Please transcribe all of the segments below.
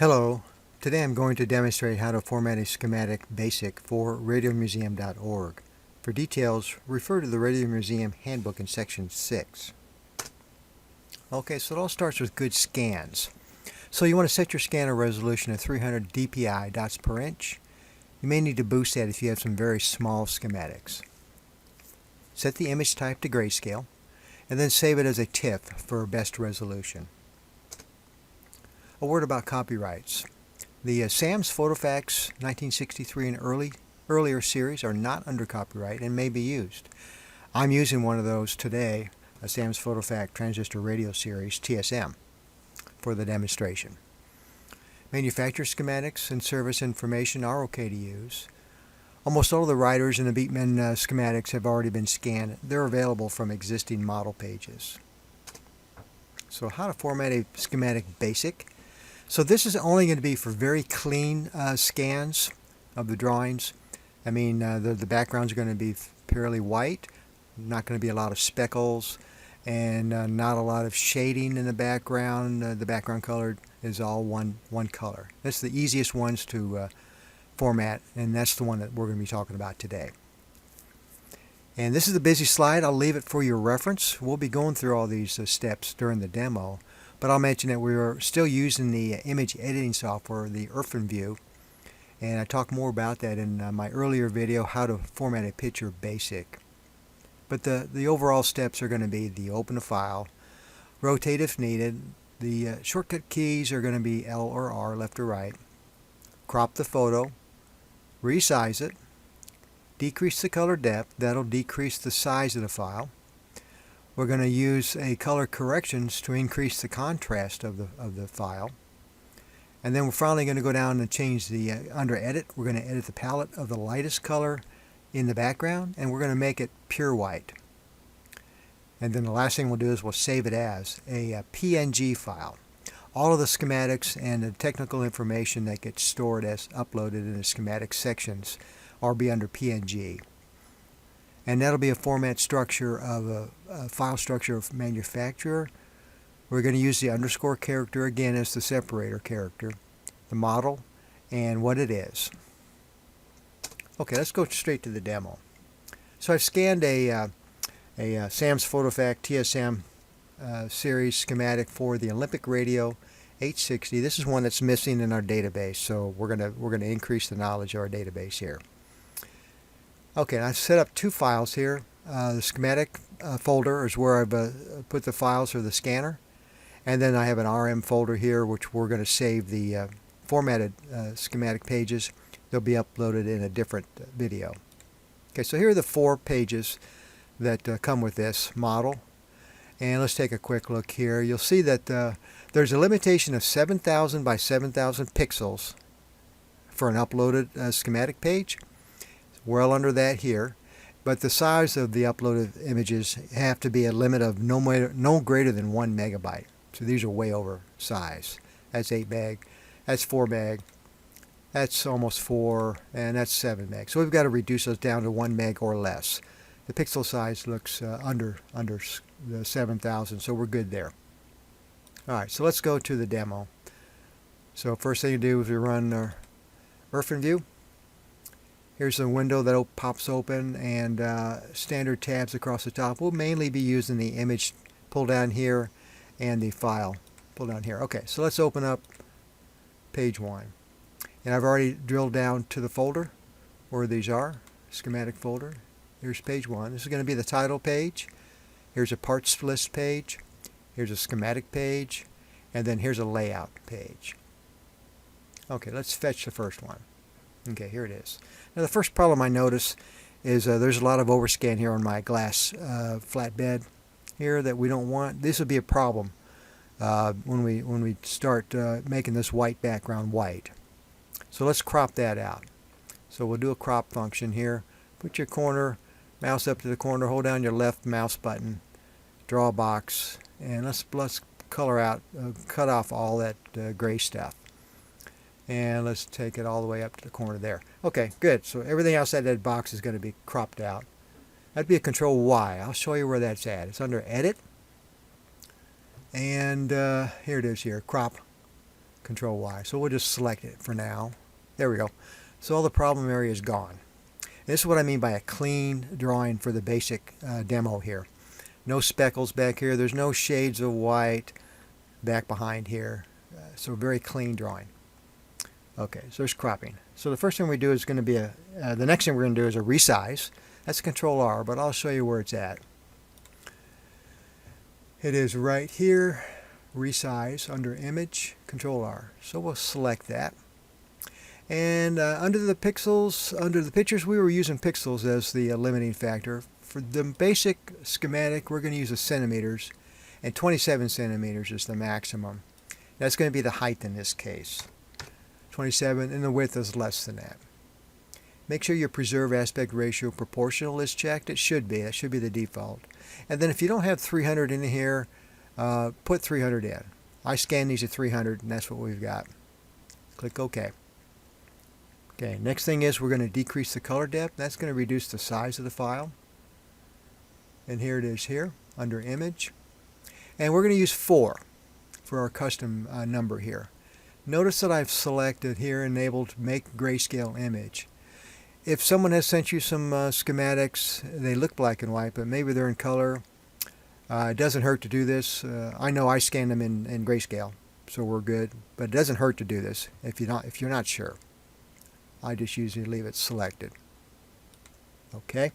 Hello, today I'm going to demonstrate how to format a schematic basic for radiomuseum.org. For details, refer to the Radio Museum Handbook in section 6. Okay, so it all starts with good scans. So you want to set your scanner resolution to 300 dpi dots per inch. You may need to boost that if you have some very small schematics. Set the image type to grayscale, and then save it as a TIFF for best resolution. A word about copyrights. The Sam's PhotoFax 1963 and earlier series are not under copyright and may be used. I'm using one of those today, a Sam's PhotoFax Transistor Radio Series TSM, for the demonstration. Manufacturer schematics and service information are okay to use. Almost all of the writers in the Beatman schematics have already been scanned. They're available from existing model pages. So how to format a schematic basic. So this is only going to be for very clean scans of the drawings. I mean, the backgrounds are going to be purely white, not going to be a lot of speckles, and not a lot of shading in the background. The background color is all one color. That's the easiest ones to format, and that's the one that we're going to be talking about today. And this is the busy slide. I'll leave it for your reference. We'll be going through all these steps during the demo. But I'll mention that we are still using the image editing software, the OrphanView, and I talk more about that in my earlier video, how to format a picture basic. But the overall steps are going to be the open a file, rotate if needed, the shortcut keys are going to be L or R, left or right, crop the photo, resize it, decrease the color depth, that'll decrease the size of the file. We're going to use a color corrections to increase the contrast of the file. And then we're finally going to go down and change the, under edit, we're going to edit the palette of the lightest color in the background, and we're going to make it pure white. And then the last thing we'll do is we'll save it as a PNG file. All of the schematics and the technical information that gets stored as uploaded in the schematic sections are be under PNG. And that'll be a format structure of a file structure of manufacturer. We're going to use the underscore character again as the separator character, the model, and what it is. Okay, let's go straight to the demo. So I've scanned a Sam's PhotoFax TSM series schematic for the Olympic Radio 860. This is one that's missing in our database, so we're gonna increase the knowledge of our database here. Okay, I've set up two files here. The schematic folder is where I've put the files for the scanner, and then I have an RM folder here which we're going to save the formatted schematic pages. They'll be uploaded in a different video. Okay, so here are the 4 pages that come with this model, and let's take a quick look here. You'll see that there's a limitation of 7,000 by 7,000 pixels for an uploaded schematic page. Well under that here, but the size of the uploaded images have to be a limit of no greater than 1 megabyte. So these are way over size. That's 8 meg, that's 4 meg, that's almost 4, and that's 7 meg. So we've got to reduce those down to 1 meg or less. The pixel size looks under the 7,000, so we're good there. Alright, so let's go to the demo. So first thing you do is we run our OrphanView. Here's a window that pops open, and standard tabs across the top. We'll mainly be using the image pull down here and the file pull down here. Okay, so let's open up page 1. And I've already drilled down to the folder where these are, schematic folder. Here's page 1. This is going to be the title page. Here's a parts list page. Here's a schematic page. And then here's a layout page. Okay, let's fetch the first one. Okay, here it is. Now the first problem I notice is there's a lot of overscan here on my glass flatbed here that we don't want. This would be a problem when we start making this white background white. So let's crop that out. So we'll do a crop function here. Put your corner, mouse up to the corner, hold down your left mouse button, draw a box, and let's color out, cut off all that gray stuff. And let's take it all the way up to the corner there. Okay, good. So everything outside that box is going to be cropped out. That'd be a Control Y. I'll show you where that's at. It's under Edit. And here it is here, Crop. Control Y. So we'll just select it for now. There we go. So all the problem area is gone. This is what I mean by a clean drawing for the basic demo here. No speckles back here. There's no shades of white back behind here. So very clean drawing. Okay, so there's cropping. So the first thing we do is going to be the next thing we're going to do is a resize. That's Control R, but I'll show you where it's at. It is right here, resize, under Image, Control R. So we'll select that. And under the pixels, under the pictures, we were using pixels as the limiting factor. For the basic schematic, we're going to use the centimeters, and 27 centimeters is the maximum. That's going to be the height in this case. 27, and the width is less than that. Make sure your preserve aspect ratio proportional is checked. It should be. That should be the default. And then if you don't have 300 in here, put 300 in. I scanned these at 300, and that's what we've got. Click OK. Okay, next thing is we're going to decrease the color depth. That's going to reduce the size of the file. And here it is here, under Image. And we're going to use 4 for our custom number here. Notice that I've selected here, enabled Make Grayscale Image. If someone has sent you some schematics, they look black and white, but maybe they're in color, it doesn't hurt to do this. I know I scanned them in grayscale, so we're good. But it doesn't hurt to do this if you're not sure. I just usually leave it selected. Okay.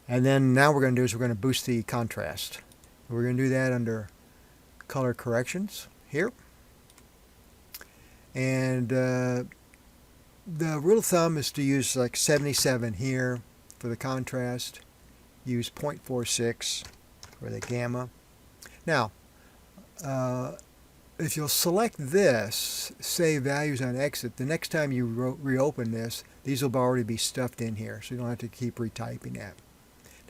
And then now what we're going to do is we're going to boost the contrast. We're going to do that under Color Corrections here. And the rule of thumb is to use like 77 here for the contrast. Use 0.46 for the gamma. Now, if you'll select this, save values on exit, the next time you reopen this, these will already be stuffed in here, so you don't have to keep retyping that.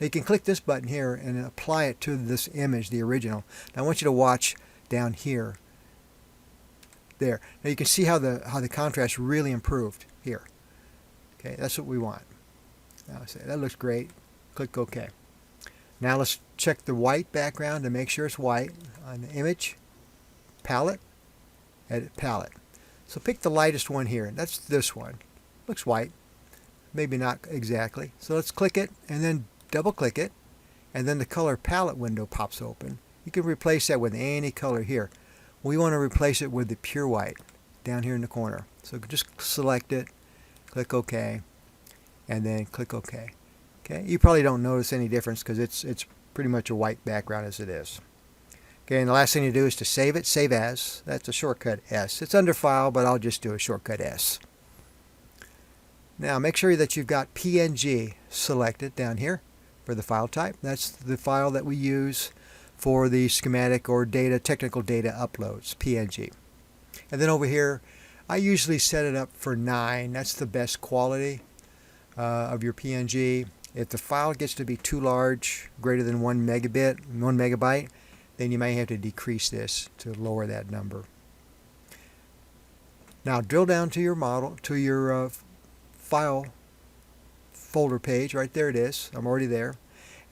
Now you can click this button here and apply it to this image, the original. Now I want you to watch down here. There. Now you can see how the contrast really improved here. Okay, that's what we want. Now say that looks great. Click OK. Now let's check the white background to make sure it's white on the Image, Palette, Edit Palette. So pick the lightest one here. That's this one. Looks white. Maybe not exactly. So let's click it and then double click it, and then the color palette window pops open. You can replace that with any color here. We want to replace it with the pure white down here in the corner. So just select it, click OK, and then click OK. Okay, you probably don't notice any difference because it's pretty much a white background as it is. Okay, and the last thing to do is to save it. Save as. That's a shortcut S. It's under File, but I'll just do a shortcut S. Now make sure that you've got PNG selected down here for the file type. That's the file that we use for the schematic or technical data uploads, PNG. And then over here, I usually set it up for 9. That's the best quality of your PNG. If the file gets to be too large, greater than 1 megabyte, then you may have to decrease this to lower that number. Now drill down to your model, to your file folder page. Right there it is. I'm already there.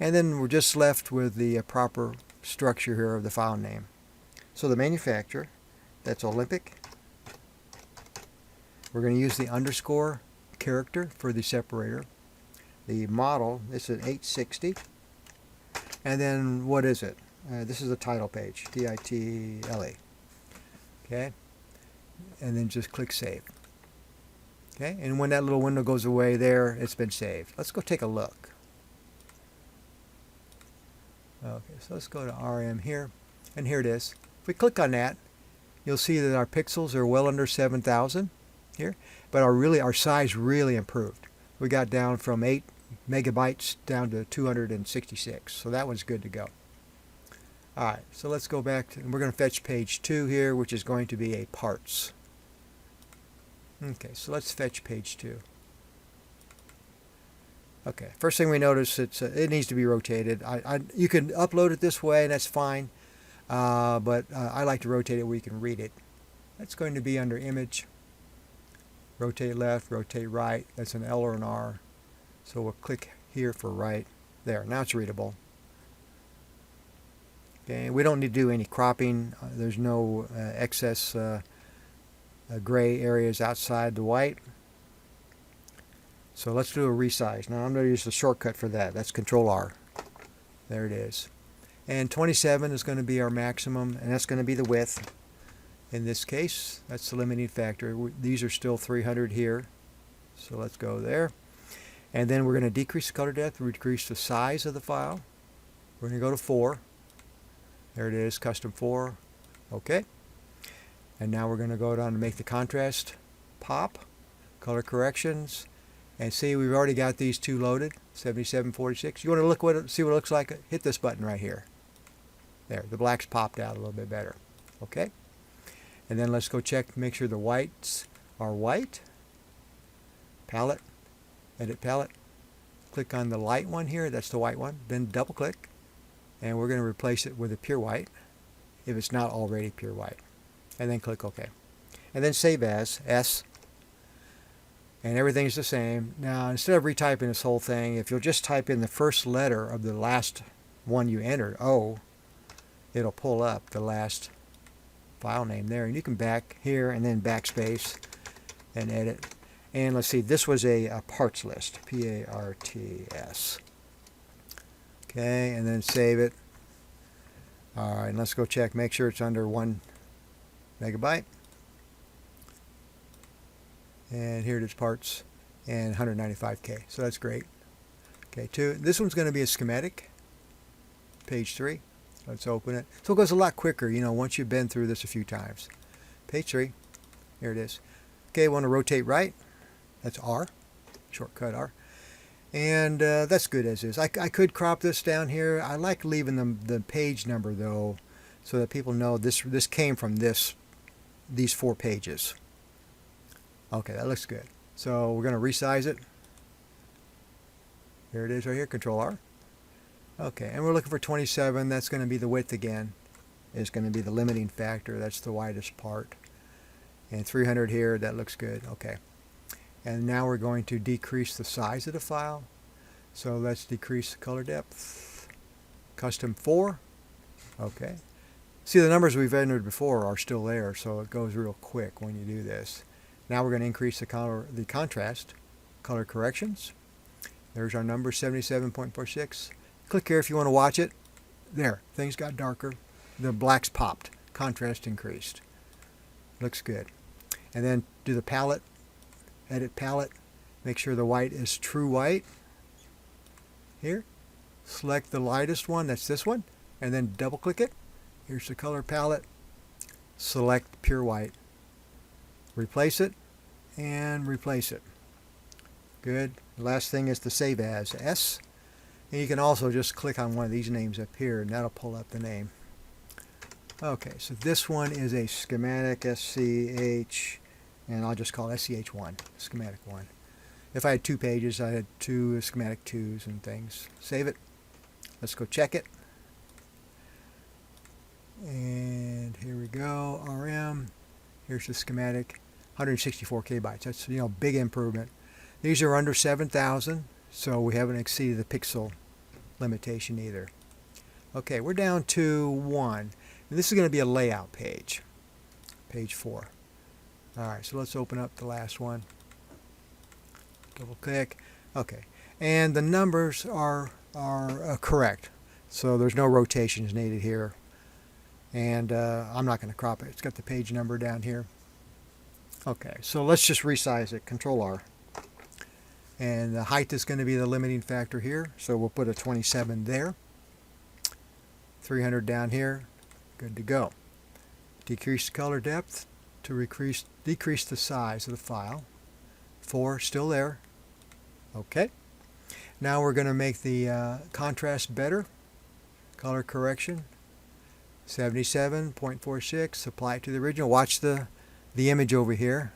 And then we're just left with the proper structure here of the file name. So the manufacturer, that's Olympic. We're going to use the underscore character for the separator. The model, this is 860. And then what is it? This is the title page, T-I-T-L-E. Okay. And then just click Save. Okay, and when that little window goes away there, it's been saved. Let's go take a look. Okay, so let's go to RM here, and here it is. If we click on that, you'll see that our pixels are well under 7,000 here, but our size really improved. We got down from 8 megabytes down to 266, so that one's good to go. Alright, so let's go back to, and we're going to fetch page 2 here, which is going to be a parts. Okay, so let's fetch page 2. Okay, first thing we notice, it needs to be rotated. You can upload it this way, and that's fine, but I like to rotate it where you can read it. That's going to be under Image, rotate left, rotate right. That's an L or an R. So we'll click here for right. There, now it's readable. Okay, we don't need to do any cropping. There's no excess gray areas outside the white. So let's do a resize. Now I'm going to use the shortcut for that. That's Control R. There it is. And 27 is going to be our maximum, and that's going to be the width. In this case, that's the limiting factor. These are still 300 here. So let's go there. And then we're going to decrease the color depth, decrease the size of the file. We're going to go to 4. There it is, custom 4. Okay. And now we're going to go down to make the contrast pop, color corrections, and see we've already got these two loaded, 7746. You want to see what it looks like? Hit this button right here. There, the black's popped out a little bit better. Okay. And then let's go check, make sure the whites are white. Palette, edit palette. Click on the light one here, that's the white one. Then double click, and we're going to replace it with a pure white, if it's not already pure white. And then click OK. And then save as, S. And everything's the same. Now, instead of retyping this whole thing, if you'll just type in the first letter of the last one you entered, O, it'll pull up the last file name there. And you can back here and then backspace and edit. And let's see, this was a parts list, P-A-R-T-S. Okay, and then save it. All right, and let's go check, make sure it's under 1 megabyte. And here it is, parts, and 195K. So that's great. Okay, this one's going to be a schematic, page 3. Let's open it. So it goes a lot quicker, you know, once you've been through this a few times. Page 3. Here it is. Okay, I want to rotate right. That's R, shortcut R. And that's good as is. I could crop this down here. I like leaving the page number, though, so that people know this came from these 4 pages. Okay, that looks good. So we're going to resize it. Here it is right here, Control R. Okay, and we're looking for 27. That's going to be the width again. It's going to be the limiting factor. That's the widest part. And 300 here, that looks good. Okay. And now we're going to decrease the size of the file. So let's decrease the color depth. Custom 4. Okay. See, the numbers we've entered before are still there, so it goes real quick when you do this. Now we're going to increase the contrast, color corrections. There's our number, 77.46. Click here if you want to watch it. There, things got darker. The blacks popped. Contrast increased. Looks good. And then do the palette, edit palette. Make sure the white is true white. Here, select the lightest one, that's this one, and then double click it. Here's the color palette. Select pure white. Replace it, and replace it. Good. The last thing is to save as, S. And you can also just click on one of these names up here, and that'll pull up the name. Okay, so this one is a schematic, SCH, and I'll just call it SCH1, schematic 1. If I had 2 pages, I had 2 schematic 2s and things. Save it. Let's go check it. And here we go, RM. Here's the schematic, 164 kbytes. That's, you know, big improvement. These are under 7,000, so we haven't exceeded the pixel limitation either. Okay, we're down to 1. And this is going to be a layout page, page 4. All right, so let's open up the last one. Double click. Okay, and the numbers are correct, so there's no rotations needed here. And I'm not going to crop it. It's got the page number down here. Okay, so let's just resize it. Control R. And the height is going to be the limiting factor here, so we'll put a 27 there. 300 down here. Good to go. Decrease the color depth to decrease the size of the file. 4 still there. Okay. Now we're going to make the contrast better. Color correction. 77.46. Apply it to the original. Watch the image over here.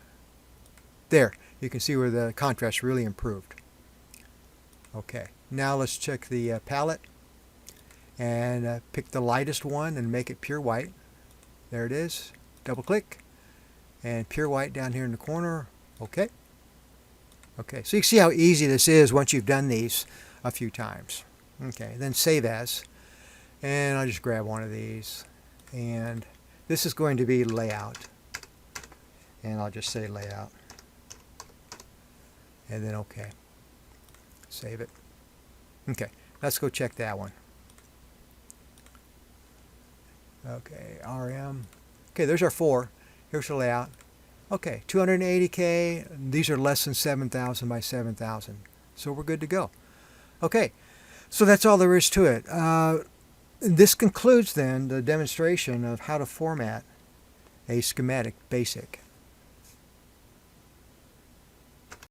There. You can see where the contrast really improved. Okay. Now let's check the palette. And pick the lightest one and make it pure white. There it is. Double click. And pure white down here in the corner. Okay. Okay, so you can see how easy this is once you've done these a few times. Okay, then save as. And I'll just grab one of these. And this is going to be layout. And I'll just say layout. And then OK. Save it. Okay, let's go check that one. Okay, RM. Okay, there's our 4. Here's the layout. Okay, 280K. These are less than 7,000 by 7,000. So we're good to go. Okay, so that's all there is to it. This concludes then the demonstration of how to format a schematic basic.